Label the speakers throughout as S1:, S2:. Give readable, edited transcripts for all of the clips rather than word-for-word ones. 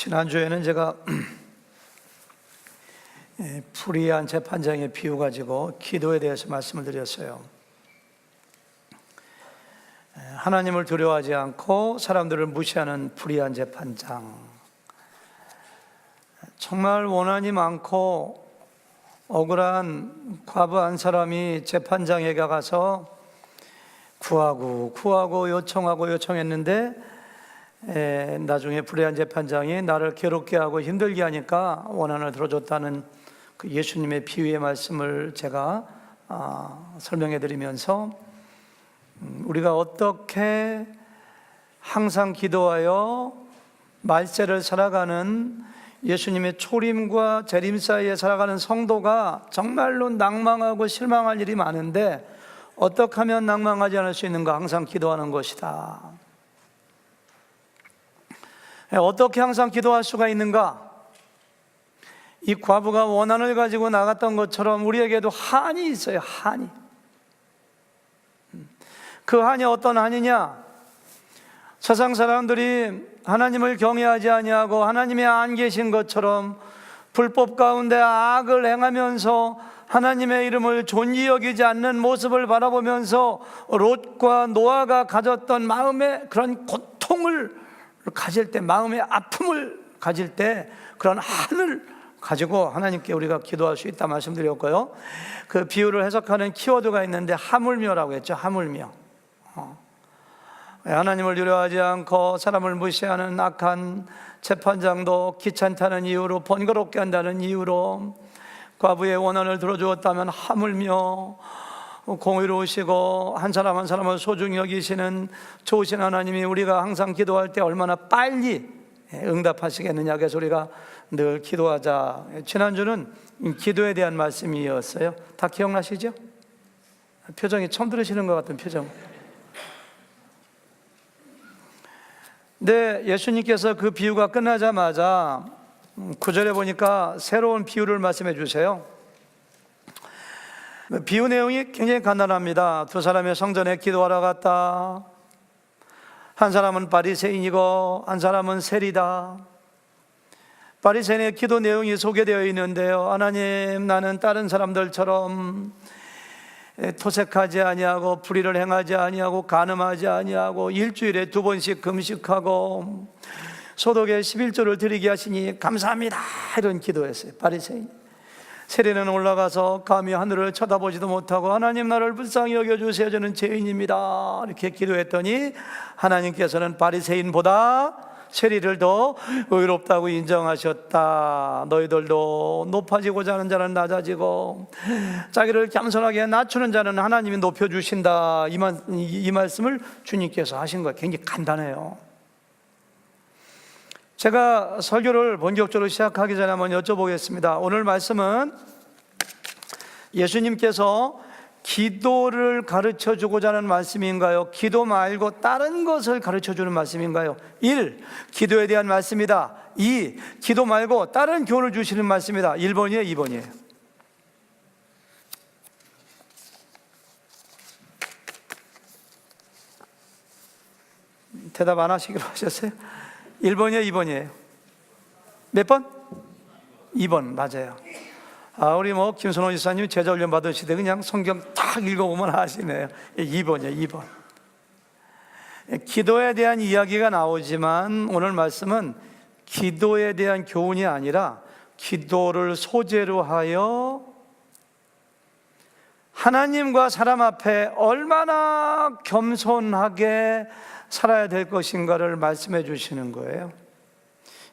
S1: 지난주에는 제가 불의한 재판장의 비유 가지고 기도에 대해서 말씀을 드렸어요. 하나님을 두려워하지 않고 사람들을 무시하는 불의한 재판장, 정말 원한이 많고 억울한 과부 한 사람이 재판장에게 가서 구하고 요청했는데 나중에 불의한 재판장이 나를 괴롭게 하고 힘들게 하니까 원한을 들어줬다는 그 예수님의 비유의 말씀을 제가 설명해 드리면서 우리가 어떻게 항상 기도하여 말세를 살아가는 예수님의 초림과 재림 사이에 살아가는 성도가 정말로 낭망하고 실망할 일이 많은데 어떻게 하면 낭망하지 않을 수 있는가? 항상 기도하는 것이다. 어떻게 항상 기도할 수가 있는가? 이 과부가 원한을 가지고 나갔던 것처럼 우리에게도 한이 있어요. 한이. 그 한이 어떤 한이냐? 세상 사람들이 하나님을 경외하지 아니하고 하나님이 안 계신 것처럼 불법 가운데 악을 행하면서 하나님의 이름을 존귀 여기지 않는 모습을 바라보면서 롯과 노아가 가졌던 마음의 그런 고통을 가질 때, 마음의 아픔을 가질 때 그런 한을 가지고 하나님께 우리가 기도할 수 있다 말씀드렸고요. 그 비유를 해석하는 키워드가 있는데 하물며라고 했죠. 하물며. 하나님을 두려워하지 않고 사람을 무시하는 악한 재판장도 귀찮다는 이유로, 번거롭게 한다는 이유로 과부의 원한을 들어주었다면 하물며 공의로우시고 한 사람 한 사람을 소중히 여기시는 좋으신 하나님이 우리가 항상 기도할 때 얼마나 빨리 응답하시겠느냐. 그래서 우리가 늘 기도하자. 지난주는 기도에 대한 말씀이었어요. 다 기억나시죠? 표정이 처음 들으시는 것 같은 표정. 네, 예수님께서 그 비유가 끝나자마자 9절에 보니까 새로운 비유를 말씀해 주세요. 비유 내용이 굉장히 간단합니다. 두 사람의 성전에 기도하러 갔다. 한 사람은 바리새인이고 한 사람은 세리다. 바리새인의 기도 내용이 소개되어 있는데요. 하나님, 나는 다른 사람들처럼 토색하지 아니하고 불의를 행하지 아니하고 간음하지 아니하고 일주일에 2번씩 금식하고 소독에 11조를 드리게 하시니 감사합니다. 이런 기도했어요. 바리새인. 세리는 올라가서 감히 하늘을 쳐다보지도 못하고 하나님, 나를 불쌍히 여겨주세요, 저는 죄인입니다. 이렇게 기도했더니 하나님께서는 바리새인보다 세리를 더 의롭다고 인정하셨다. 너희들도 높아지고자 하는 자는 낮아지고 자기를 겸손하게 낮추는 자는 하나님이 높여주신다. 이 말씀을 주님께서 하신 거예요. 굉장히 간단해요. 제가 설교를 본격적으로 시작하기 전에 한번 여쭤보겠습니다. 오늘 말씀은 예수님께서 기도를 가르쳐 주고자 하는 말씀인가요? 기도 말고 다른 것을 가르쳐 주는 말씀인가요? 1. 기도에 대한 말씀이다. 2. 기도 말고 다른 교훈을 주시는 말씀이다. 1번이에요, 2번이에요? 대답 안 하시기로 하셨어요? 1번이에요, 2번이에요? 몇 번? 2번, 맞아요. 우리 김선호 지사님 제자 훈련 받으시되 그냥 성경 딱 읽어보면 하시네요. 2번이에요, 2번. 기도에 대한 이야기가 나오지만 오늘 말씀은 기도에 대한 교훈이 아니라 기도를 소재로 하여 하나님과 사람 앞에 얼마나 겸손하게 살아야 될 것인가를 말씀해 주시는 거예요.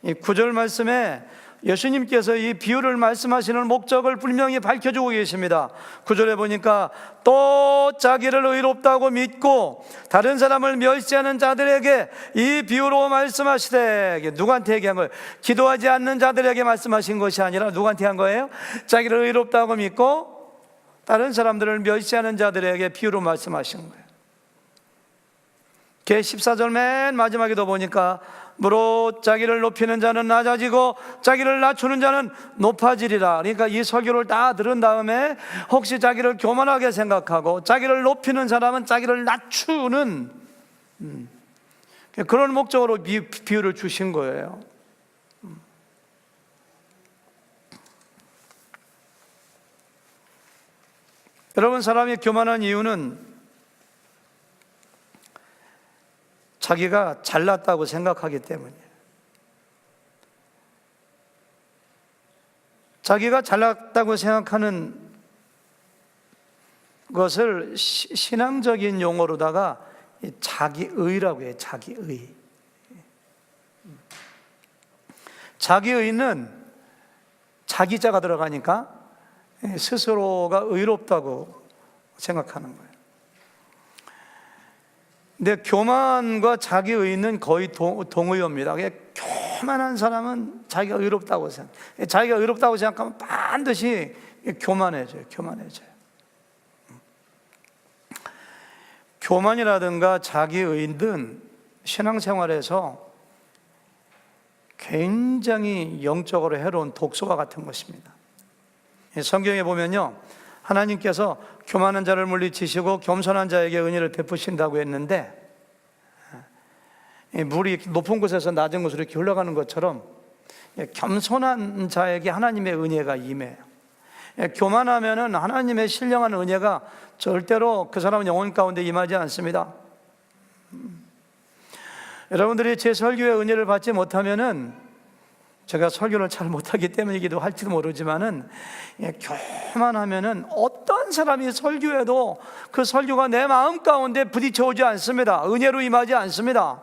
S1: 이 9절 말씀에 예수님께서 이 비유를 말씀하시는 목적을 분명히 밝혀주고 계십니다. 9절에 보니까 또 자기를 의롭다고 믿고 다른 사람을 멸시하는 자들에게 이 비유로 말씀하시되, 누구한테 얘기한 거예요? 기도하지 않는 자들에게 말씀하신 것이 아니라 누구한테 한 거예요? 자기를 의롭다고 믿고 다른 사람들을 멸시하는 자들에게 비유로 말씀하신 거예요. 14절 맨 마지막에도 보니까 무릇 자기를 높이는 자는 낮아지고 자기를 낮추는 자는 높아지리라. 그러니까 이 설교를 다 들은 다음에 혹시 자기를 교만하게 생각하고 자기를 높이는 사람은 자기를 낮추는 그런 목적으로 비유를 주신 거예요. 여러분, 사람이 교만한 이유는 자기가 잘났다고 생각하기 때문이에요. 자기가 잘났다고 생각하는 것을 신앙적인 용어로다가 자기의라고 해요. 자기의. 자기의는 자기자가 들어가니까 스스로가 의롭다고 생각하는 거예요. 근데 교만과 자기의는 거의 동의어입니다. 교만한 사람은 자기가 의롭다고 생각해요. 자기가 의롭다고 생각하면 반드시 교만해져요. 교만이라든가 자기의는 신앙생활에서 굉장히 영적으로 해로운 독소와 같은 것입니다. 성경에 보면요, 하나님께서 교만한 자를 물리치시고 겸손한 자에게 은혜를 베푸신다고 했는데, 물이 높은 곳에서 낮은 곳으로 이렇게 흘러가는 것처럼 겸손한 자에게 하나님의 은혜가 임해요. 교만하면은 하나님의 신령한 은혜가 절대로 그 사람은 영혼 가운데 임하지 않습니다. 여러분들이 제 설교의 은혜를 받지 못하면은, 제가 설교를 잘 못하기 때문이기도 할지도 모르지만은, 교만하면은 어떤 사람이 설교해도 그 설교가 내 마음 가운데 부딪혀 오지 않습니다. 은혜로 임하지 않습니다.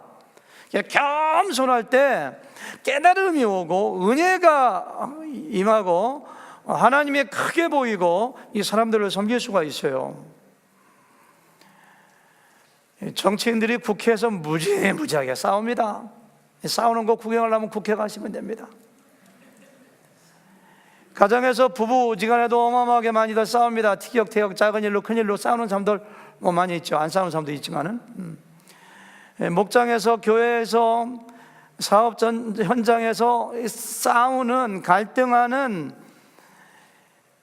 S1: 겸손할 때 깨달음이 오고 은혜가 임하고 하나님이 크게 보이고 이 사람들을 섬길 수가 있어요. 정치인들이 국회에서 무지하게 싸웁니다. 싸우는 거 구경하려면 국회 가시면 됩니다. 가정에서 부부지간에도 어마어마하게 많이들 싸웁니다. 티격태격 작은 일로 큰 일로 싸우는 사람들 많이 있죠. 안 싸우는 사람도 있지만은, 목장에서, 교회에서, 사업 현장에서 싸우는, 갈등하는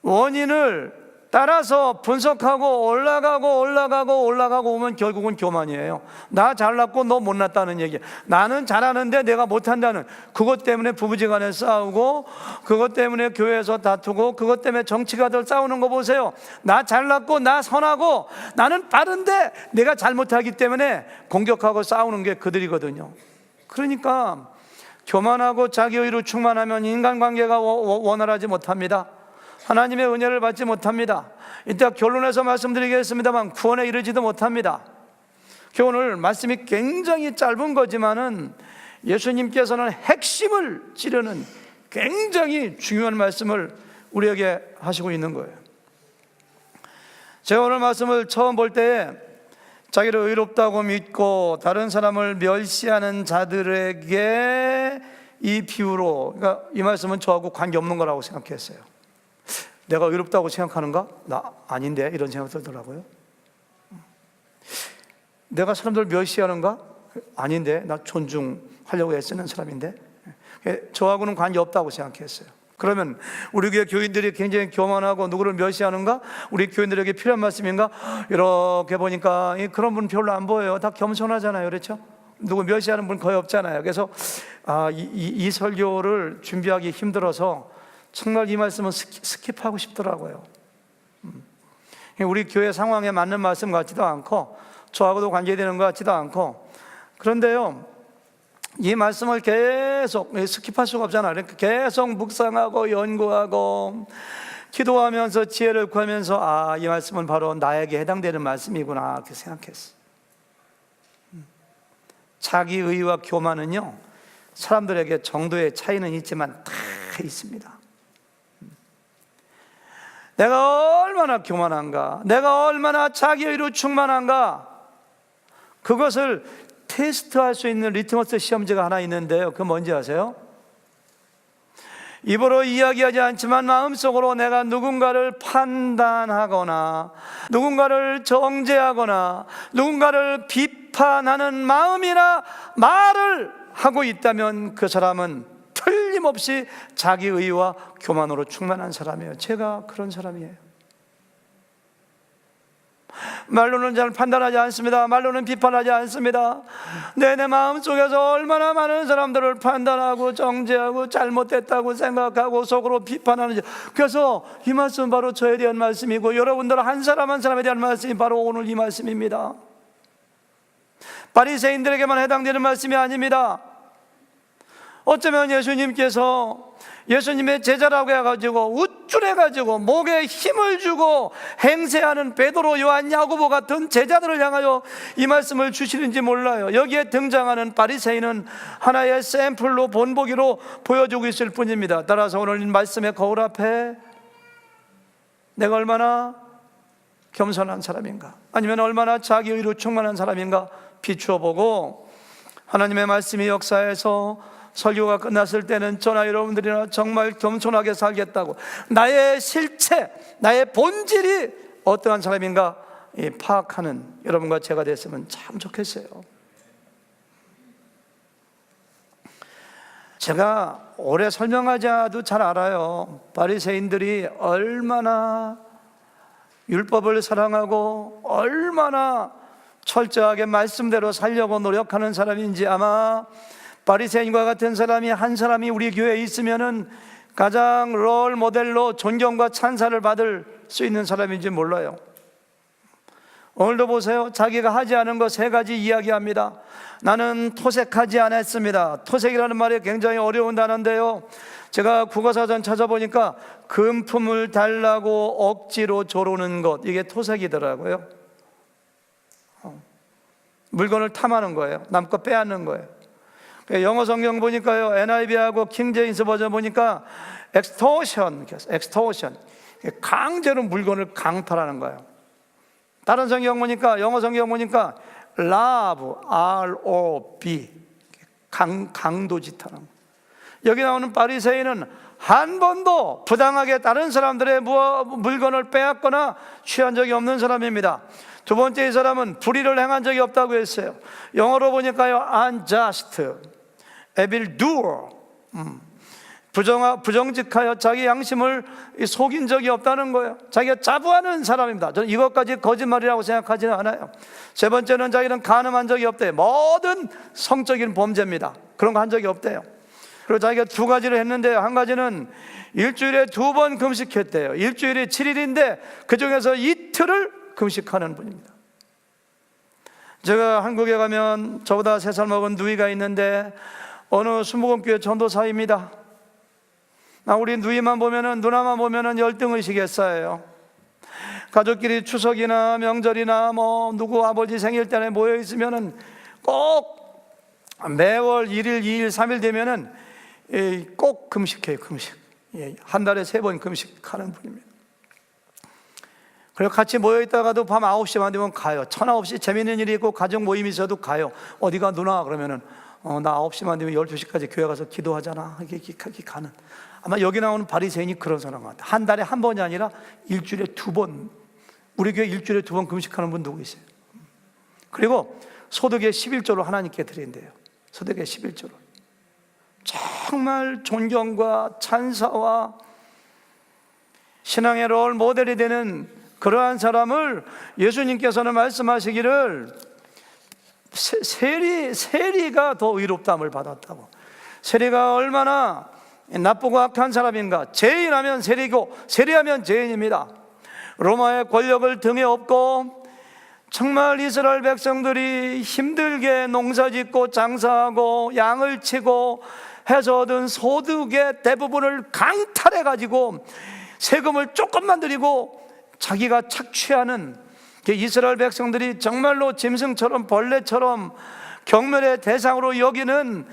S1: 원인을 따라서 분석하고 올라가고 오면 결국은 교만이에요. 나 잘났고 너 못났다는 얘기. 나는 잘하는데 내가 못한다는, 그것 때문에 부부지간에 싸우고, 그것 때문에 교회에서 다투고, 그것 때문에 정치가들 싸우는 거 보세요. 나 잘났고 나 선하고 나는 빠른데 내가 잘못하기 때문에 공격하고 싸우는 게 그들이거든요. 그러니까 교만하고 자기의로 충만하면 인간관계가 원활하지 못합니다. 하나님의 은혜를 받지 못합니다. 이따 결론에서 말씀드리겠습니다만 구원에 이르지도 못합니다. 오늘 말씀이 굉장히 짧은 거지만은 예수님께서는 핵심을 찌르는 굉장히 중요한 말씀을 우리에게 하시고 있는 거예요. 제가 오늘 말씀을 처음 볼 때에 자기를 의롭다고 믿고 다른 사람을 멸시하는 자들에게 이 비유로, 그러니까 이 말씀은 저하고 관계없는 거라고 생각했어요. 내가 의롭다고 생각하는가? 나 아닌데, 이런 생각 들더라고요. 내가 사람들 멸시하는가? 아닌데, 나 존중하려고 애쓰는 사람인데. 저하고는 관계없다고 생각했어요. 그러면 우리 교회 교인들이 굉장히 교만하고 누구를 멸시하는가? 우리 교인들에게 필요한 말씀인가? 이렇게 보니까 그런 분 별로 안 보여요. 다 겸손하잖아요. 그렇죠? 누구 멸시하는 분 거의 없잖아요. 그래서 이 설교를 준비하기 힘들어서 정말 이 말씀은 스킵하고 싶더라고요. 우리 교회 상황에 맞는 말씀 같지도 않고 저하고도 관계되는 것 같지도 않고, 그런데요, 이 말씀을 계속 스킵할 수가 없잖아요. 그러니까 계속 묵상하고 연구하고 기도하면서 지혜를 구하면서 이 말씀은 바로 나에게 해당되는 말씀이구나, 그렇게 생각했어요. 자기의와 교만은요, 사람들에게 정도의 차이는 있지만 다 있습니다. 내가 얼마나 교만한가, 내가 얼마나 자기의로 충만한가, 그것을 테스트할 수 있는 리트머스 시험지가 하나 있는데요. 그건 뭔지 아세요? 입으로 이야기하지 않지만 마음속으로 내가 누군가를 판단하거나 누군가를 정죄하거나 누군가를 비판하는 마음이나 말을 하고 있다면 그 사람은 틀림없이 자기의와 교만으로 충만한 사람이에요. 제가 그런 사람이에요. 말로는 잘 판단하지 않습니다. 말로는 비판하지 않습니다. 내 마음속에서 얼마나 많은 사람들을 판단하고 정죄하고 잘못됐다고 생각하고 속으로 비판하는지. 그래서 이 말씀은 바로 저에 대한 말씀이고, 여러분들 한 사람 한 사람에 대한 말씀이 바로 오늘 이 말씀입니다. 바리새인들에게만 해당되는 말씀이 아닙니다. 어쩌면 예수님께서 예수님의 제자라고 해가지고 우쭐해가지고 목에 힘을 주고 행세하는 베드로, 요한, 야고보 같은 제자들을 향하여 이 말씀을 주시는지 몰라요. 여기에 등장하는 바리새인은 하나의 샘플로, 본보기로 보여주고 있을 뿐입니다. 따라서 오늘 이 말씀의 거울 앞에 내가 얼마나 겸손한 사람인가, 아니면 얼마나 자기의로 충만한 사람인가 비추어 보고, 하나님의 말씀이 역사에서 설교가 끝났을 때는 저나 여러분들이나 정말 겸손하게 살겠다고, 나의 실체, 나의 본질이 어떠한 사람인가 파악하는 여러분과 제가 됐으면 참 좋겠어요. 제가 오래 설명하지 않아도 잘 알아요. 바리새인들이 얼마나 율법을 사랑하고 얼마나 철저하게 말씀대로 살려고 노력하는 사람인지. 아마 바리새인과 같은 사람이 한 사람이 우리 교회에 있으면은 가장 롤 모델로 존경과 찬사를 받을 수 있는 사람인지 몰라요. 오늘도 보세요. 자기가 하지 않은 거 3가지 이야기합니다. 나는 토색하지 않았습니다. 토색이라는 말이 굉장히 어려운 단어인데요, 제가 국어사전 찾아보니까 금품을 달라고 억지로 조르는 것, 이게 토색이더라고요. 물건을 탐하는 거예요. 남 거 빼앗는 거예요. 영어 성경 보니까요, NIV하고 킹제임스 버전 보니까 extortion, 강제로 물건을 강탈하는 거예요. 다른 성경 보니까, 영어 성경 보니까 rob, R-O-B, 강도짓하는 거예요. 여기 나오는 바리새인은 한 번도 부당하게 다른 사람들의 물건을 빼앗거나 취한 적이 없는 사람입니다. 두 번째, 이 사람은 불의를 행한 적이 없다고 했어요. 영어로 보니까요, unjust, evildoer, 부정직하여 자기 양심을 속인 적이 없다는 거예요. 자기가 자부하는 사람입니다. 저는 이것까지 거짓말이라고 생각하지는 않아요. 세 번째는 자기는 간음한 적이 없대요. 모든 성적인 범죄입니다. 그런 거 한 적이 없대요. 그리고 자기가 2가지를 했는데요, 한 가지는 일주일에 2번 금식했대요. 일주일이 7일인데 그 중에서 이틀을 금식하는 분입니다. 제가 한국에 가면 저보다 3살 먹은 누이가 있는데 어느 순복음교회 전도사입니다. 우리 누이만 보면은, 누나만 보면은 열등의식했어요. 가족끼리 추석이나 명절이나 누구 아버지 생일 때에 모여 있으면은 꼭 매월 1일, 2일, 3일 되면은 꼭 금식해요. 금식. 한 달에 3번 금식하는 분입니다. 그리고 같이 모여 있다가도 밤 9시만 되면 가요. 9시 재밌는 일이 있고 가족 모임이 있어도 가요. 어디가 누나? 그러면은 나 9시만 되면 12시까지 교회 가서 기도하잖아. 이렇게 가는. 아마 여기 나오는 바리새인이 그런 사람 같아요. 한 달에 한 번이 아니라 일주일에 2번. 우리 교회 일주일에 2번 금식하는 분 누구 있어요? 그리고 소득의 11조를 하나님께 드린대요. 소득의 11조를. 정말 존경과 찬사와 신앙의 롤 모델이 되는 그러한 사람을 예수님께서는 말씀하시기를 세리가 더 의롭다함을 받았다고. 세리가 얼마나 나쁘고 악한 사람인가. 죄인하면 세리고 세리하면 죄인입니다. 로마의 권력을 등에 업고 정말 이스라엘 백성들이 힘들게 농사짓고 장사하고 양을 치고 해서 얻은 소득의 대부분을 강탈해가지고 세금을 조금만 드리고 자기가 착취하는 이스라엘 백성들이 정말로 짐승처럼 벌레처럼 경멸의 대상으로 여기는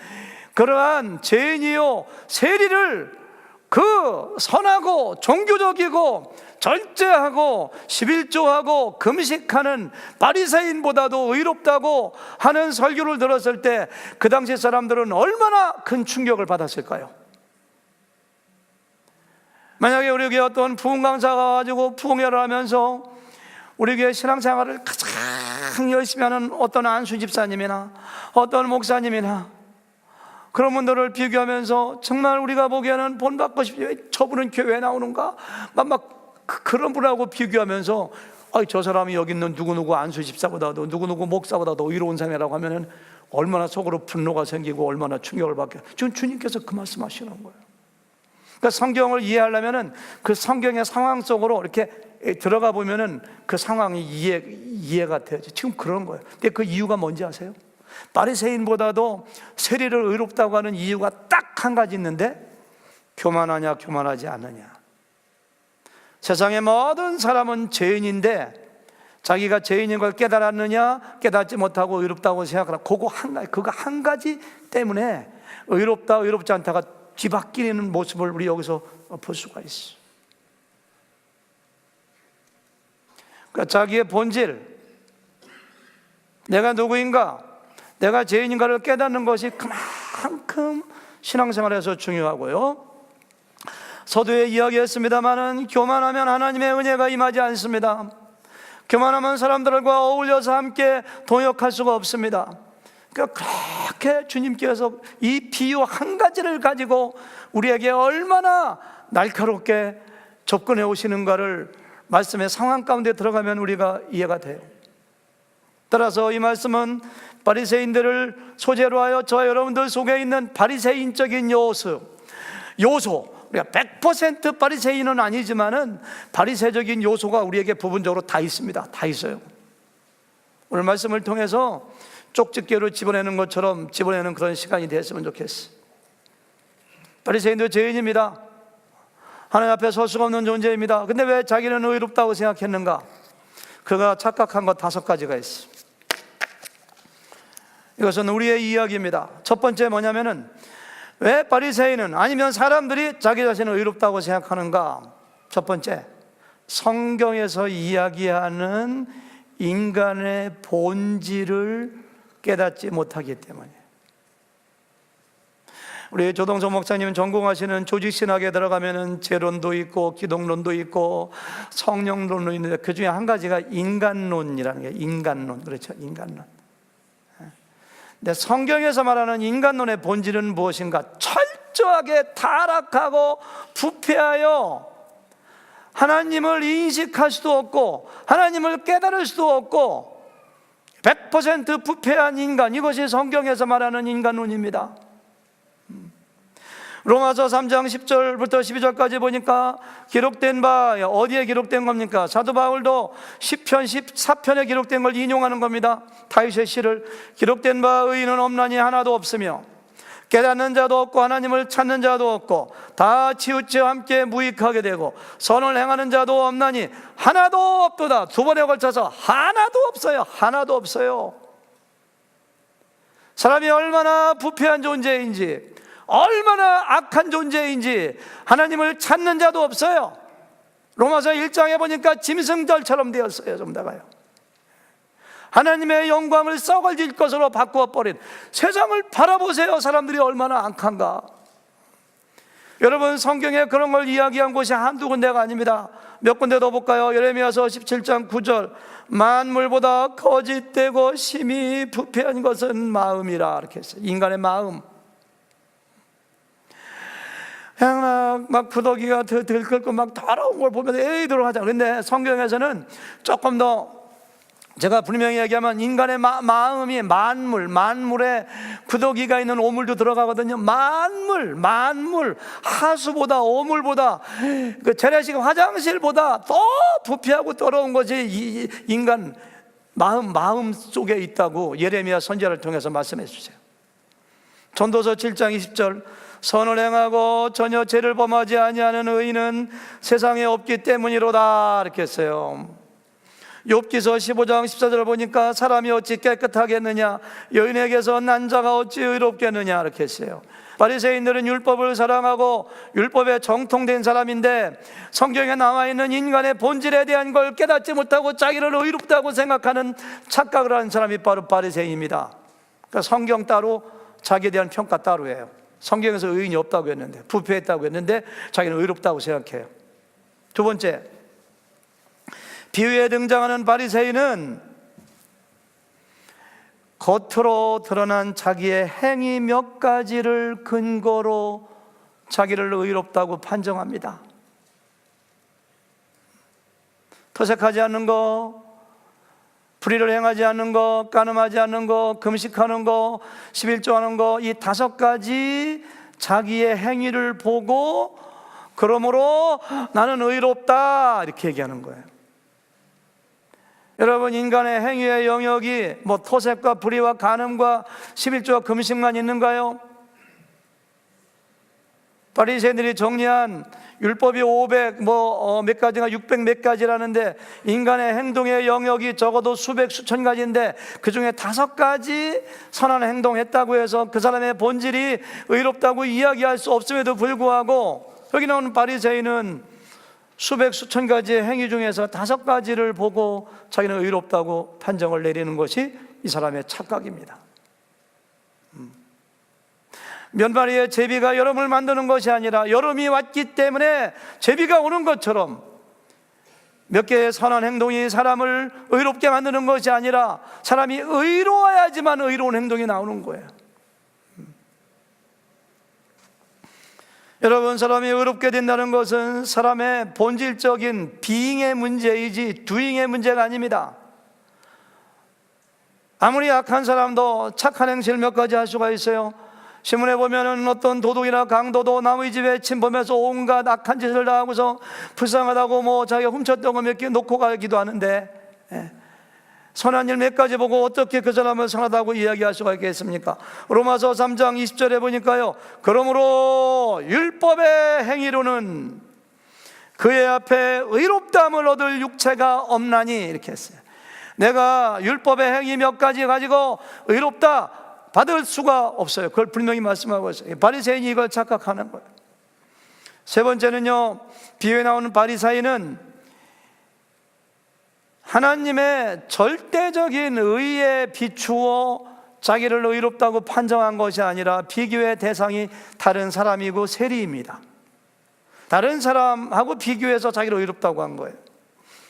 S1: 그러한 죄인이요 세리를 그 선하고 종교적이고 절제하고 11조하고 금식하는 바리새인보다도 의롭다고 하는 설교를 들었을 때 그 당시 사람들은 얼마나 큰 충격을 받았을까요? 만약에 우리 교회 어떤 부흥 강사가 가지고 부흥회를 하면서 우리 교회 신앙생활을 가장 열심히 하는 어떤 안수 집사님이나 어떤 목사님이나 그런 분들을 비교하면서 정말 우리가 보기에는 본받고 싶지, 저분은 교회에 나오는가? 막 그런 분하고 비교하면서 저 사람이 여기 있는 누구누구 안수 집사보다도 누구누구 목사보다도 의로운 사람이라고 하면은 얼마나 속으로 분노가 생기고 얼마나 충격을 받게. 지금 주님께서 그 말씀하시는 거예요. 그러니까 성경을 이해하려면은 그 성경의 상황 속으로 이렇게 들어가 보면은 그 상황이 이해가 돼야지. 지금 그런 거예요. 근데 그 이유가 뭔지 아세요? 바리새인보다도 세리를 의롭다고 하는 이유가 딱 한 가지 있는데, 교만하냐 교만하지 않느냐. 세상의 모든 사람은 죄인인데 자기가 죄인인 걸 깨달았느냐 깨닫지 못하고 의롭다고 생각하라. 그거 한 가지 때문에 의롭다 의롭지 않다가 뒤바뀌는 모습을 우리 여기서 볼 수가 있어. 그러니까 자기의 본질, 내가 누구인가, 내가 죄인인가를 깨닫는 것이 그만큼 신앙생활에서 중요하고요. 서두에 이야기했습니다마는 교만하면 하나님의 은혜가 임하지 않습니다. 교만하면 사람들과 어울려서 함께 동역할 수가 없습니다. 그러니까 그렇게 주님께서 이 비유 한 가지를 가지고 우리에게 얼마나 날카롭게 접근해 오시는가를 말씀의 상황 가운데 들어가면 우리가 이해가 돼요. 따라서 이 말씀은 바리새인들을 소재로 하여 저와 여러분들 속에 있는 바리새인적인 요소, 우리가 100% 바리새인은 아니지만은 바리새적인 요소가 우리에게 부분적으로 다 있습니다. 다 있어요. 오늘 말씀을 통해서 쪽집게로 집어내는 것처럼 집어내는 그런 시간이 됐으면 좋겠어. 바리새인도 죄인입니다. 하나님 앞에 설 수가 없는 존재입니다. 근데 왜 자기는 의롭다고 생각했는가? 그가 착각한 것 5가지가 있어. 이것은 우리의 이야기입니다. 첫 번째 뭐냐면은, 왜 바리새인은 아니면 사람들이 자기 자신을 의롭다고 생각하는가? 첫 번째, 성경에서 이야기하는 인간의 본질을 깨닫지 못하기 때문이에요. 우리 조동석 목사님 전공하시는 조직신학에 들어가면은 재론도 있고 기독론도 있고 성령론도 있는데 그 중에 한 가지가 인간론이라는 게, 인간론, 그렇죠? 인간론. 근데 성경에서 말하는 인간론의 본질은 무엇인가? 철저하게 타락하고 부패하여 하나님을 인식할 수도 없고 하나님을 깨달을 수도 없고 100% 부패한 인간, 이것이 성경에서 말하는 인간론입니다. 로마서 3장 10절부터 12절까지 보니까 기록된 바, 어디에 기록된 겁니까? 사도 바울도 시편 14편에 기록된 걸 인용하는 겁니다. 다윗의 시를, 기록된 바 의인은 없나니 하나도 없으며 깨닫는 자도 없고 하나님을 찾는 자도 없고 다 치우쳐 함께 무익하게 되고 선을 행하는 자도 없나니 하나도 없도다. 2번에 걸쳐서 하나도 없어요. 하나도 없어요. 사람이 얼마나 부패한 존재인지, 얼마나 악한 존재인지 하나님을 찾는 자도 없어요. 로마서 1장에 보니까 짐승들처럼 되었어요. 좀 다가요. 하나님의 영광을 썩어질 것으로 바꾸어버린 세상을 바라보세요. 사람들이 얼마나 악한가. 여러분, 성경에 그런 걸 이야기한 곳이 한두 군데가 아닙니다. 몇 군데 더 볼까요? 예레미야서 17장 9절, 만물보다 거짓되고 심히 부패한 것은 마음이라, 이렇게 했어요. 인간의 마음. 그냥 막 부더기가 들끓고 막 더러운 걸 보면 에이도록 하자. 그런데 성경에서는 조금 더, 제가 분명히 얘기하면 인간의 마음이 만물에 부더기가 있는 오물도 들어가거든요. 만물 하수보다 오물보다 그 재래식 화장실보다 더 부패하고 더러운 것이 이 인간 마음 속에 있다고 예레미야 선지자를 통해서 말씀해 주세요. 전도서 7장 20절, 선을 행하고 전혀 죄를 범하지 아니하는 의인은 세상에 없기 때문이로다, 이렇게 했어요. 욥기서 15장 14절을 보니까 사람이 어찌 깨끗하겠느냐, 여인에게서 난 자가 어찌 의롭겠느냐, 이렇게 했어요. 바리새인들은 율법을 사랑하고 율법에 정통된 사람인데 성경에 나와 있는 인간의 본질에 대한 걸 깨닫지 못하고 자기를 의롭다고 생각하는 착각을 하는 사람이 바로 바리새인입니다. 그러니까 성경 따로, 자기에 대한 평가 따로예요. 성경에서 의인이 없다고 했는데, 부패했다고 했는데 자기는 의롭다고 생각해요. 두 번째, 비유에 등장하는 바리새인은 겉으로 드러난 자기의 행위 몇 가지를 근거로 자기를 의롭다고 판정합니다. 토색하지 않는 거, 불의를 행하지 않는 거, 간음하지 않는 거, 금식하는 거, 11조하는 거, 이 5가지 자기의 행위를 보고 그러므로 나는 의롭다 이렇게 얘기하는 거예요. 여러분, 인간의 행위의 영역이 뭐 토색과 불의와 간음과 11조와 금식만 있는가요? 바리새인들이 정리한 율법이 500 몇 가지가 600 몇 가지라는데 인간의 행동의 영역이 적어도 수백 수천 가지인데 그중에 5가지 선한 행동했다고 해서 그 사람의 본질이 의롭다고 이야기할 수 없음에도 불구하고 여기 나오는 바리새인은 수백 수천 가지의 행위 중에서 5가지를 보고 자기는 의롭다고 판정을 내리는 것이 이 사람의 착각입니다. 면바리에 제비가 여름을 만드는 것이 아니라 여름이 왔기 때문에 제비가 오는 것처럼 몇 개의 선한 행동이 사람을 의롭게 만드는 것이 아니라 사람이 의로워야지만 의로운 행동이 나오는 거예요. 여러분, 사람이 의롭게 된다는 것은 사람의 본질적인 being의 문제이지 doing의 문제가 아닙니다. 아무리 약한 사람도 착한 행실을 몇 가지 할 수가 있어요. 신문에 보면은 어떤 도둑이나 강도도 남의 집에 침범해서 온갖 악한 짓을 다 하고서 불쌍하다고 뭐 자기가 훔쳤던 거 몇 개 놓고 가기도 하는데, 선한 일 몇 가지 보고 어떻게 그 사람을 선하다고 이야기할 수가 있겠습니까? 로마서 3장 20절에 보니까요, 그러므로 율법의 행위로는 그의 앞에 의롭다함을 얻을 육체가 없나니 이렇게 했어요. 내가 율법의 행위 몇 가지 가지고 의롭다 받을 수가 없어요. 그걸 분명히 말씀하고 있어요. 바리새인이 이걸 착각하는 거예요. 세 번째는요, 비유에 나오는 바리새인은 하나님의 절대적인 의에 비추어 자기를 의롭다고 판정한 것이 아니라 비교의 대상이 다른 사람이고 세리입니다. 다른 사람하고 비교해서 자기를 의롭다고 한 거예요.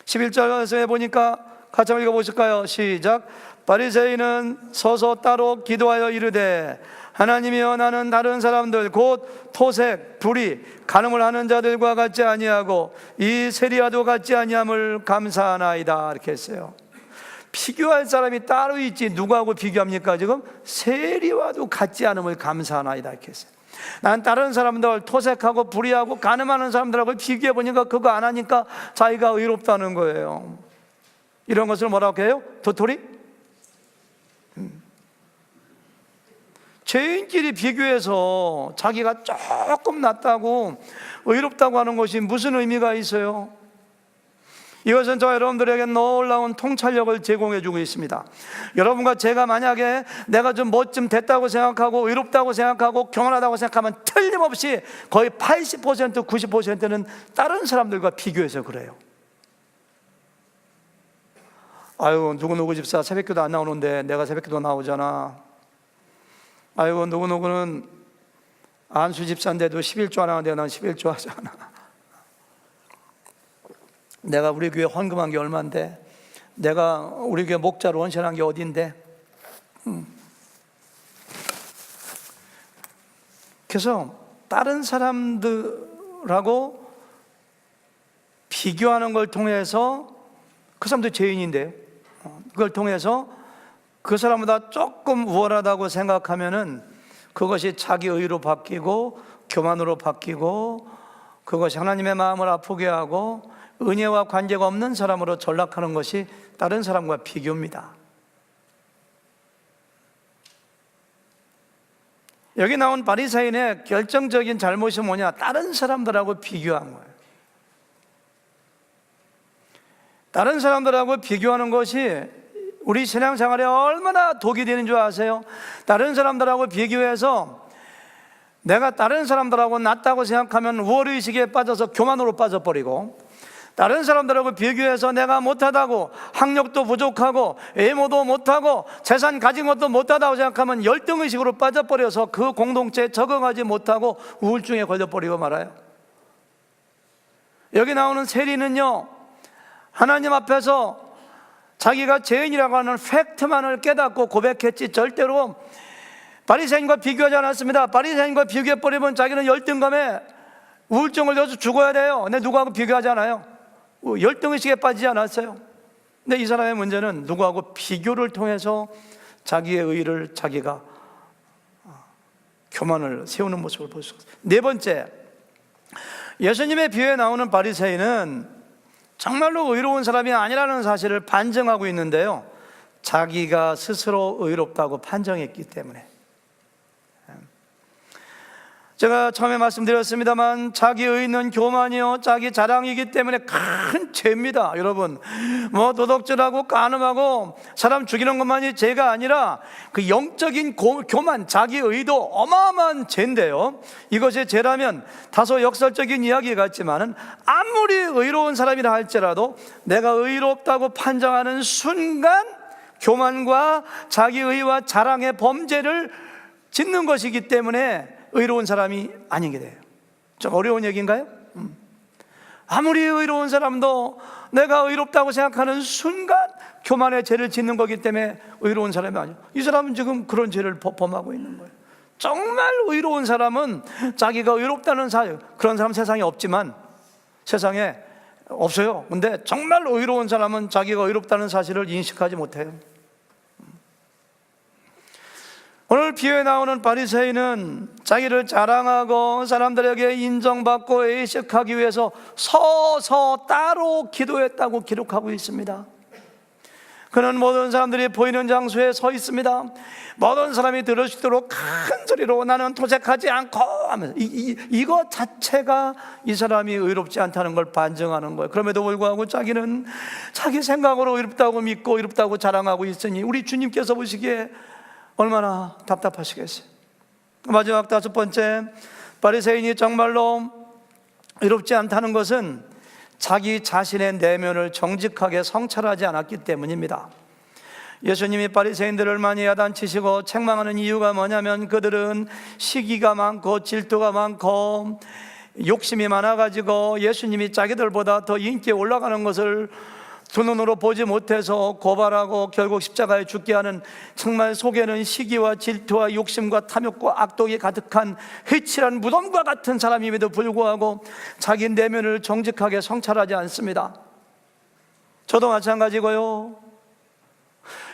S1: 11절에 보니까 같이 한번 읽어보실까요? 시작. 바리새인은 서서 따로 기도하여 이르되 하나님이여, 나는 다른 사람들 곧 토색, 불의, 간음을 하는 자들과 같지 아니하고 이 세리와도 같지 아니함을 감사하나이다 이렇게 했어요. 비교할 사람이 따로 있지 누구하고 비교합니까? 지금 세리와도 같지 않음을 감사하나이다 이렇게 했어요. 난 다른 사람들 토색하고 불의하고 간음하는 사람들하고 비교해 보니까 그거 안 하니까 자기가 의롭다는 거예요. 이런 것을 뭐라고 해요? 도토리? 죄인끼리 비교해서 자기가 조금 낫다고 의롭다고 하는 것이 무슨 의미가 있어요? 이것은 저 여러분들에게 놀라운 통찰력을 제공해 주고 있습니다. 여러분과 제가 만약에 내가 좀 뭐쯤 됐다고 생각하고 의롭다고 생각하고 경건하다고 생각하면 틀림없이 거의 80% 90%는 다른 사람들과 비교해서 그래요. 아유, 누구누구 집사 새벽기도 안 나오는데 내가 새벽기도 나오잖아. 아이고, 누구누구는 안수 집사인데도 11조 안 하는데 난 11조 하잖아. 내가 우리 교회 헌금한 게 얼만데, 내가 우리 교회 목자로 헌신한 게 어딘데. 그래서 다른 사람들하고 비교하는 걸 통해서 그 사람도 죄인인데요, 그걸 통해서 그 사람보다 조금 우월하다고 생각하면은 그것이 자기 의로 바뀌고 교만으로 바뀌고 그것이 하나님의 마음을 아프게 하고 은혜와 관계가 없는 사람으로 전락하는 것이 다른 사람과 비교입니다. 여기 나온 바리새인의 결정적인 잘못이 뭐냐? 다른 사람들하고 비교한 거예요. 다른 사람들하고 비교하는 것이 우리 신앙생활에 얼마나 독이 되는 줄 아세요? 다른 사람들하고 비교해서 내가 다른 사람들하고 낫다고 생각하면 우월의식에 빠져서 교만으로 빠져버리고, 다른 사람들하고 비교해서 내가 못하다고, 학력도 부족하고 외모도 못하고 재산 가진 것도 못하다고 생각하면 열등의식으로 빠져버려서 그 공동체에 적응하지 못하고 우울증에 걸려버리고 말아요. 여기 나오는 세리는요, 하나님 앞에서 자기가 죄인이라고 하는 팩트만을 깨닫고 고백했지 절대로 바리새인과 비교하지 않았습니다. 바리새인과 비교해버리면 자기는 열등감에 우울증을 걸려서 죽어야 돼요. 근데 누구하고 비교하지 않아요. 열등의식에 빠지지 않았어요. 근데 이 사람의 문제는 누구하고 비교를 통해서 자기의 의를, 자기가 교만을 세우는 모습을 볼 수 있어요. 네 번째, 예수님의 비유에 나오는 바리새인은 정말로 의로운 사람이 아니라는 사실을 반증하고 있는데요, 자기가 스스로 의롭다고 판정했기 때문에. 제가 처음에 말씀드렸습니다만 자기 의는 교만이요 자기 자랑이기 때문에 큰 죄입니다. 여러분, 도덕질하고 간음하고 사람 죽이는 것만이 죄가 아니라 그 영적인 교만, 자기 의도 어마어마한 죄인데요, 이것이 죄라면 다소 역설적인 이야기 같지만은 아무리 의로운 사람이라 할지라도 내가 의롭다고 판정하는 순간 교만과 자기 의와 자랑의 범죄를 짓는 것이기 때문에 의로운 사람이 아니게 돼요. 좀 어려운 얘기인가요? 아무리 의로운 사람도 내가 의롭다고 생각하는 순간 교만의 죄를 짓는 거기 때문에 의로운 사람이 아니에요. 이 사람은 지금 그런 죄를 범하고 있는 거예요. 정말 의로운 사람은 자기가 의롭다는 사실, 그런 사람 세상에 없지만, 세상에 없어요. 근데 정말 의로운 사람은 자기가 의롭다는 사실을 인식하지 못해요. 오늘 비유에 나오는 바리새인은 자기를 자랑하고 사람들에게 인정받고 의식하기 위해서 서서 따로 기도했다고 기록하고 있습니다. 그는 모든 사람들이 보이는 장소에 서 있습니다. 모든 사람이 들을 수 있도록 큰 소리로 나는 도색하지 않고 하면서 이거 자체가 이 사람이 의롭지 않다는 걸 반증하는 거예요. 그럼에도 불구하고 자기는 자기 생각으로 의롭다고 믿고 의롭다고 자랑하고 있으니 우리 주님께서 보시기에 얼마나 답답하시겠어요. 마지막 다섯 번째, 바리새인이 정말로 의롭지 않다는 것은 자기 자신의 내면을 정직하게 성찰하지 않았기 때문입니다. 예수님이 바리새인들을 많이 야단치시고 책망하는 이유가 뭐냐면 그들은 시기가 많고 질투가 많고 욕심이 많아가지고 예수님이 자기들보다 더 인기에 올라가는 것을 두 눈으로 보지 못해서 고발하고 결국 십자가에 죽게 하는, 정말 속에는 시기와 질투와 욕심과 탐욕과 악독이 가득한 회칠한 무덤과 같은 사람임에도 불구하고 자기 내면을 정직하게 성찰하지 않습니다. 저도 마찬가지고요,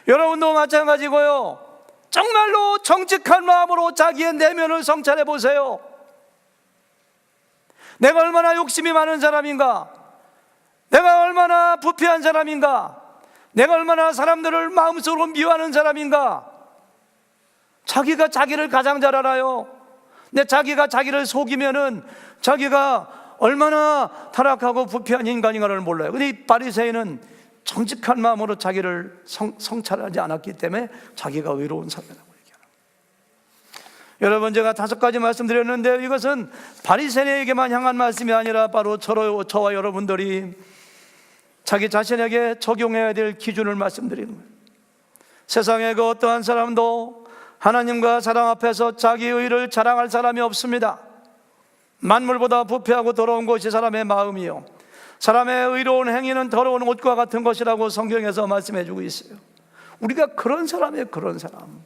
S1: 여러분도 마찬가지고요. 정말로 정직한 마음으로 자기의 내면을 성찰해 보세요. 내가 얼마나 욕심이 많은 사람인가? 내가 얼마나 부패한 사람인가? 내가 얼마나 사람들을 마음속으로 미워하는 사람인가? 자기가 자기를 가장 잘 알아요. 근데 자기가 자기를 속이면은 자기가 얼마나 타락하고 부패한 인간인가를 몰라요. 근데 이 바리새인은 정직한 마음으로 자기를 성찰하지 않았기 때문에 자기가 의로운 사람이라고 얘기하는 거예요. 여러분, 제가 5가지 말씀드렸는데 이것은 바리새인에게만 향한 말씀이 아니라 바로 저와 여러분들이 자기 자신에게 적용해야 될 기준을 말씀드리는 거예요. 세상에 그 어떠한 사람도 하나님과 사랑 앞에서 자기 의를 자랑할 사람이 없습니다. 만물보다 부패하고 더러운 것이 사람의 마음이요, 사람의 의로운 행위는 더러운 옷과 같은 것이라고 성경에서 말씀해 주고 있어요. 우리가 그런 사람이에요, 그런 사람.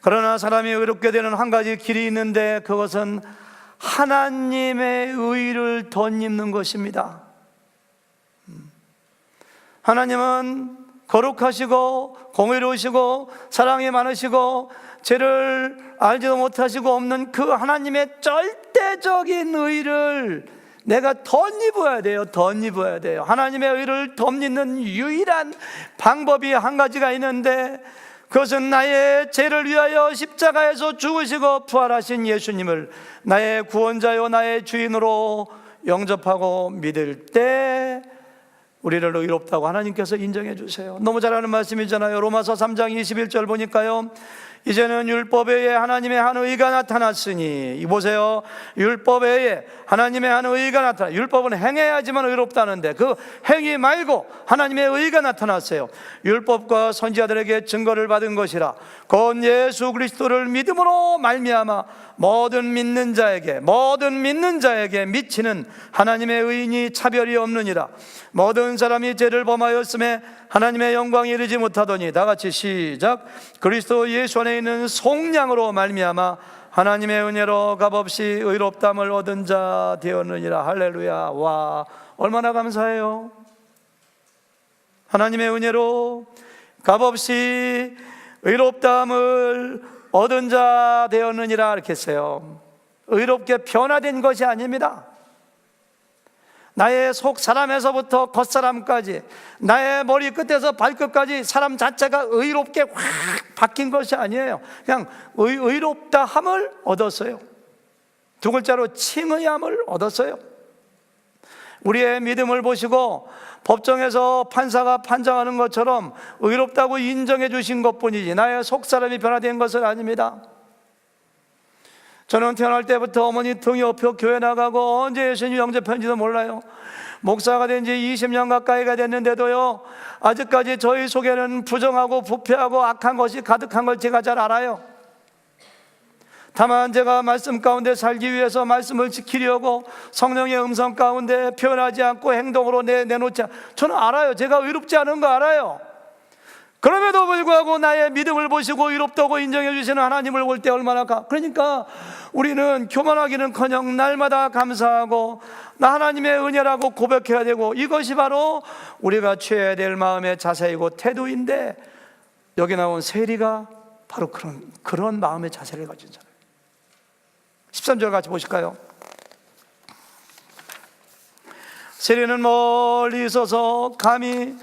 S1: 그러나 사람이 의롭게 되는 한 가지 길이 있는데 그것은 하나님의 의를 덧입는 것입니다. 하나님은 거룩하시고 공의로우시고 사랑이 많으시고 죄를 알지도 못하시고 없는 그 하나님의 절대적인 의를 내가 덧입어야 돼요. 덧입어야 돼요. 하나님의 의를 덧입는 유일한 방법이 한 가지가 있는데 그것은 나의 죄를 위하여 십자가에서 죽으시고 부활하신 예수님을 나의 구원자요 나의 주인으로 영접하고 믿을 때 우리를 의롭다고 하나님께서 인정해 주세요. 너무 잘 아는 말씀이잖아요. 로마서 3장 21절 보니까요, 이제는 율법 외에 하나님의 한 의가 나타났으니, 이 보세요, 율법 외에 하나님의 한 의가 나타나, 율법은 행해야지만 의롭다는데 그 행위 말고 하나님의 의가 나타났어요. 율법과 선지자들에게 증거를 받은 것이라 곧 예수 그리스도를 믿음으로 말미암아 모든 믿는 자에게 미치는 하나님의 의인이 차별이 없느니라. 모든 사람이 죄를 범하였음에 하나님의 영광에 이르지 못하더니, 다 같이 시작. 그리스도 예수 안에 있는 속량으로 말미암아 하나님의 은혜로 값없이 의롭담을 얻은 자 되었느니라. 할렐루야. 와, 얼마나 감사해요. 하나님의 은혜로 값없이 의롭담을 얻은 자 되었느니라 이렇게 했어요. 의롭게 변화된 것이 아닙니다. 나의 속 사람에서부터 겉사람까지, 나의 머리 끝에서 발끝까지 사람 자체가 의롭게 확 바뀐 것이 아니에요. 그냥 의롭다함을 얻었어요. 두 글자로 칭의함을 얻었어요. 우리의 믿음을 보시고 법정에서 판사가 판정하는 것처럼 의롭다고 인정해 주신 것뿐이지 나의 속사람이 변화된 것은 아닙니다. 저는 태어날 때부터 어머니 등 옆에 교회 나가고 언제 예수님 영접했는지도 몰라요. 목사가 된 지 20년 가까이가 됐는데도요, 아직까지 저희 속에는 부정하고 부패하고 악한 것이 가득한 걸 제가 잘 알아요. 다만 제가 말씀 가운데 살기 위해서 말씀을 지키려고 성령의 음성 가운데 표현하지 않고 행동으로 내놓지 저는 알아요. 제가 의롭지 않은 거 알아요. 그럼에도 불구하고 나의 믿음을 보시고 의롭다고 인정해 주시는 하나님을 볼 때 얼마나 그러니까 우리는 교만하기는커녕 날마다 감사하고 나 하나님의 은혜라고 고백해야 되고, 이것이 바로 우리가 취해야 될 마음의 자세이고 태도인데, 여기 나온 세리가 바로 그런 마음의 자세를 가진 사람. 13절 같이 보실까요? 세리는 멀리 있어서 감히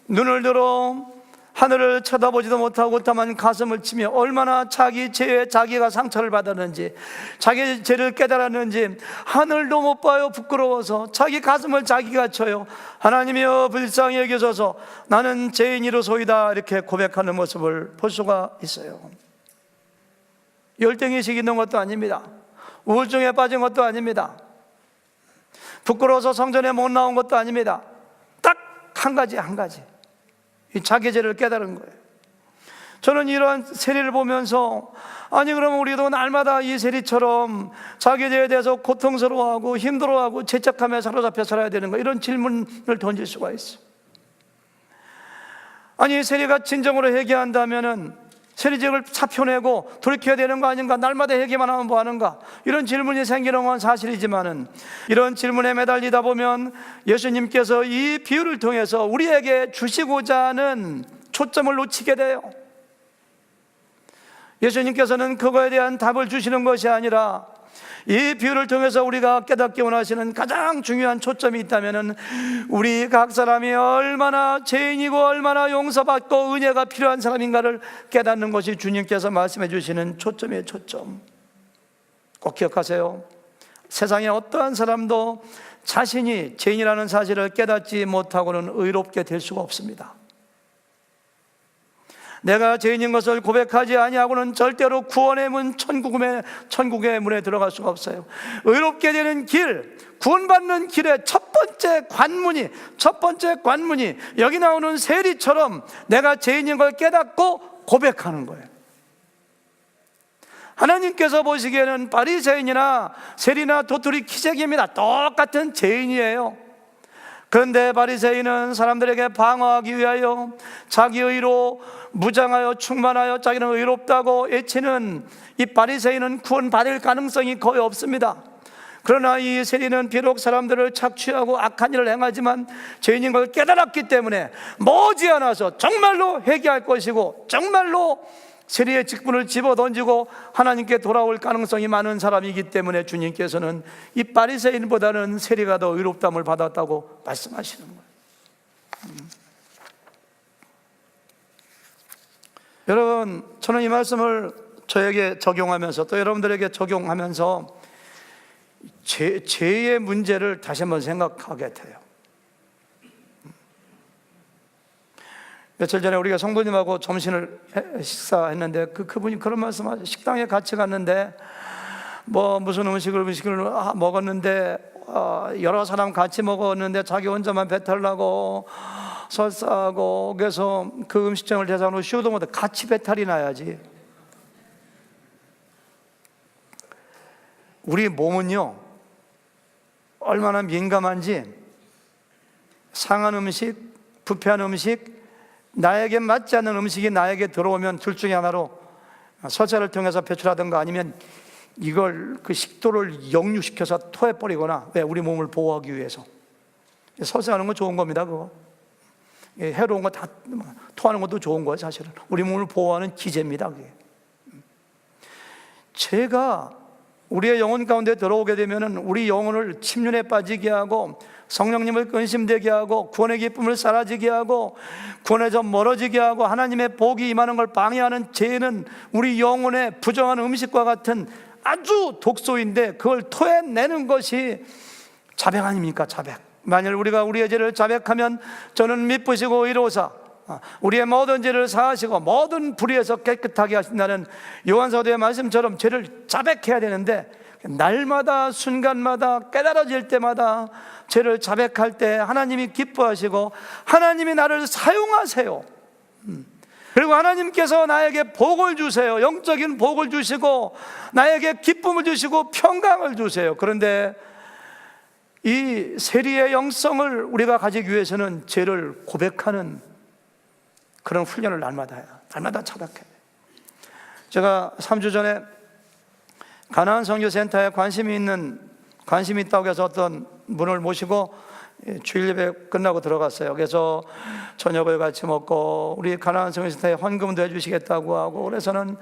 S1: 눈을 들어 하늘을 쳐다보지도 못하고 다만 가슴을 치며 얼마나 자기 죄에 자기가 상처를 받았는지, 자기 죄를 깨달았는지 하늘도 못 봐요. 부끄러워서 자기 가슴을 자기가 쳐요. 하나님이여 불쌍히 여기소서, 나는 죄인이로소이다, 이렇게 고백하는 모습을 볼 수가 있어요. 열등의식이 있는 것도 아닙니다. 우울증에 빠진 것도 아닙니다. 부끄러워서 성전에 못 나온 것도 아닙니다. 딱 한 가지 이 자기 죄를 깨달은 거예요. 저는 이러한 세리를 보면서, 아니 그러면 우리도 날마다 이 세리처럼 자기 죄에 대해서 고통스러워하고 힘들어하고 죄책감에 사로잡혀 살아야 되는 거, 이런 질문을 던질 수가 있어요. 아니 세리가 진정으로 회개한다면은 세리직을 사표내고 돌이켜야 되는 거 아닌가? 날마다 회개만 하면 뭐 하는가? 이런 질문이 생기는 건 사실이지만은, 이런 질문에 매달리다 보면 예수님께서 이 비유를 통해서 우리에게 주시고자 하는 초점을 놓치게 돼요. 예수님께서는 그거에 대한 답을 주시는 것이 아니라, 이 비유를 통해서 우리가 깨닫기 원하시는 가장 중요한 초점이 있다면, 우리 각 사람이 얼마나 죄인이고 얼마나 용서받고 은혜가 필요한 사람인가를 깨닫는 것이 주님께서 말씀해 주시는 초점이에요. 초점. 꼭 기억하세요. 세상에 어떠한 사람도 자신이 죄인이라는 사실을 깨닫지 못하고는 의롭게 될 수가 없습니다. 내가 죄인인 것을 고백하지 아니하고는 절대로 구원의 문, 천국의 문에 들어갈 수가 없어요. 의롭게 되는 길, 구원받는 길의 첫 번째 관문이 여기 나오는 세리처럼 내가 죄인인 걸 깨닫고 고백하는 거예요. 하나님께서 보시기에는 바리새인이나 세리나 도토리 키재기입니다. 똑같은 죄인이에요. 그런데 바리새인은 사람들에게 방어하기 위하여 자기 의로 무장하여 충만하여 자기는 의롭다고 외치는 이 바리새인은 구원받을 가능성이 거의 없습니다. 그러나 이 세리는 비록 사람들을 착취하고 악한 일을 행하지만 죄인인 걸 깨달았기 때문에 머지않아서 정말로 회개할 것이고, 정말로 세리의 직분을 집어던지고 하나님께 돌아올 가능성이 많은 사람이기 때문에 주님께서는 이 바리새인보다는 세리가 더 의롭담을 받았다고 말씀하시는 거예요. 여러분, 저는 이 말씀을 저에게 적용하면서 또 여러분들에게 적용하면서 죄의 문제를 다시 한번 생각하게 돼요. 며칠 전에 우리가 성도님하고 점심을 식사했는데 그분이 그런 말씀하셨어요. 식당에 같이 갔는데 무슨 음식을 먹었는데 여러 사람 같이 먹었는데 자기 혼자만 배탈 나고 설사하고, 그래서 그 음식점을 대상으로 쉬어도 못해 같이 배탈이 나야지. 우리 몸은요 얼마나 민감한지, 상한 음식, 부패한 음식, 나에게 맞지 않는 음식이 나에게 들어오면 둘 중에 하나로 설사를 통해서 배출하든가 아니면 이걸 그 식도를 역류시켜서 토해버리거나, 왜? 우리 몸을 보호하기 위해서. 설사하는 건 좋은 겁니다. 그거 해로운 거 다 토하는 것도 좋은 거예요. 사실은 우리 몸을 보호하는 기제입니다. 그게. 제가 우리의 영혼 가운데 들어오게 되면은 우리 영혼을 침륜에 빠지게 하고 성령님을 근심되게 하고 구원의 기쁨을 사라지게 하고 구원에서 멀어지게 하고 하나님의 복이 임하는 걸 방해하는 죄는 우리 영혼의 부정한 음식과 같은 아주 독소인데, 그걸 토해내는 것이 자백 아닙니까? 자백. 만일 우리가 우리의 죄를 자백하면 저는 미쁘시고 의로우사 우리의 모든 죄를 사하시고 모든 불의에서 깨끗하게 하신다는 요한사도의 말씀처럼 죄를 자백해야 되는데, 날마다 순간마다 깨달아질 때마다 죄를 자백할 때 하나님이 기뻐하시고 하나님이 나를 사용하세요. 그리고 하나님께서 나에게 복을 주세요. 영적인 복을 주시고 나에게 기쁨을 주시고 평강을 주세요. 그런데 이 세리의 영성을 우리가 가지기 위해서는 죄를 고백하는 그런 훈련을 날마다 해요. 날마다 자백해요. 제가 3주 전에 가나안 선교센터에 관심이 있다고 해서 어떤 분을 모시고 주일 예배 끝나고 들어갔어요. 그래서 저녁을 같이 먹고 우리 가나안 선교센터에 헌금도 해주시겠다고 하고, 그래서는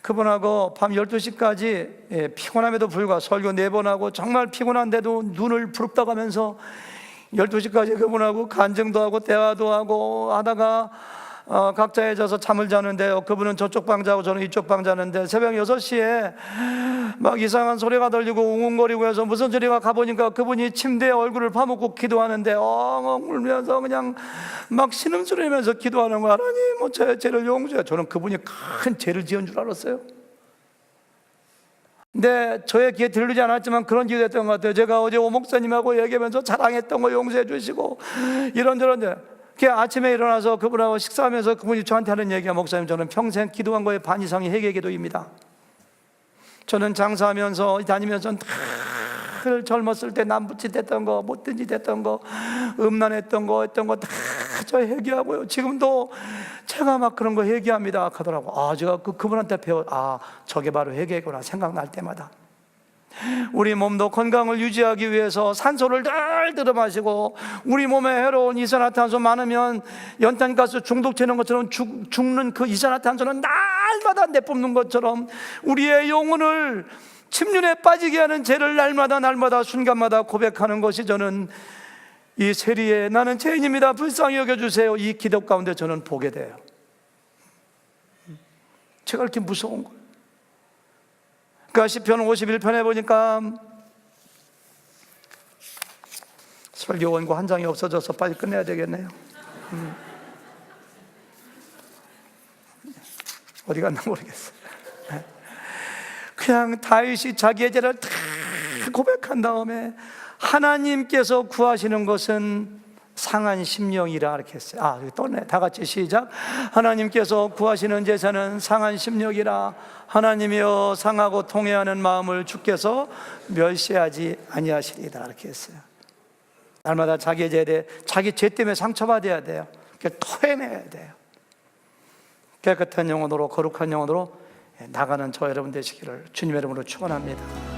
S1: 그분하고 밤 12시까지 피곤함에도 불구하고 설교 4번 하고 정말 피곤한데도 눈을 부릅다고 하면서 12시까지 그분하고 간증도 하고 대화도 하고 하다가 각자에 져서 잠을 자는데요. 그분은 저쪽 방 자고 저는 이쪽 방 자는데 새벽 6시에 막 이상한 소리가 들리고 웅웅거리고 해서 무슨 소리가 가보니까 그분이 침대에 얼굴을 파묻고 기도하는데 울면서 그냥 막 신음소리면서 기도하는 거야. 하나님 뭐 제 죄를 용서해. 저는 그분이 큰 죄를 지은 줄 알았어요. 근데 저의 귀에 들리지 않았지만 그런 기도했던 것 같아요. 제가 어제 오 목사님하고 얘기하면서 자랑했던 거 용서해 주시고 이런저런. 아침에 일어나서 그분하고 식사하면서 그분이 저한테 하는 얘기가, 목사님 저는 평생 기도한 거의 반 이상이 회개 기도입니다. 저는 장사하면서 다니면서 늘 젊었을 때 남부짓 했던 거, 못된 짓 했던 거, 음란했던 거 했던 거 다 저 회개하고요. 지금도 제가 막 그런 거 회개합니다 하더라고. 제가 그분한테 저게 바로 회개구나 생각날 때마다. 우리 몸도 건강을 유지하기 위해서 산소를 늘 들여 마시고, 우리 몸에 해로운 이산화탄소 많으면 연탄가스 중독되는 것처럼 죽는 그 이산화탄소는 날마다 내뿜는 것처럼 우리의 영혼을 침륜에 빠지게 하는 죄를 날마다 순간마다 고백하는 것이, 저는 이 세리에 나는 죄인입니다 불쌍히 여겨주세요 이 기도 가운데 저는 보게 돼요. 제가 이렇게 무서운 거예요. 그러니까 시편 51편에 보니까 설교 원고 한 장이 없어져서 빨리 끝내야 되겠네요. 어디 갔나 모르겠어요. 그냥 다윗이 자기의 죄를 다 고백한 다음에 하나님께서 구하시는 것은 상한 심령이라 이렇게 했어요. 또네, 다 같이 시작. 하나님께서 구하시는 제사는 상한 심령이라. 하나님이여 상하고 통회하는 마음을 주께서 멸시하지 아니하시리다 이렇게 했어요. 날마다 자기 죄 때문에 상처받아야 돼요. 토해내야 돼요. 깨끗한 영혼으로, 거룩한 영혼으로 나가는 저 여러분 되시기를 주님의 이름으로 축원합니다.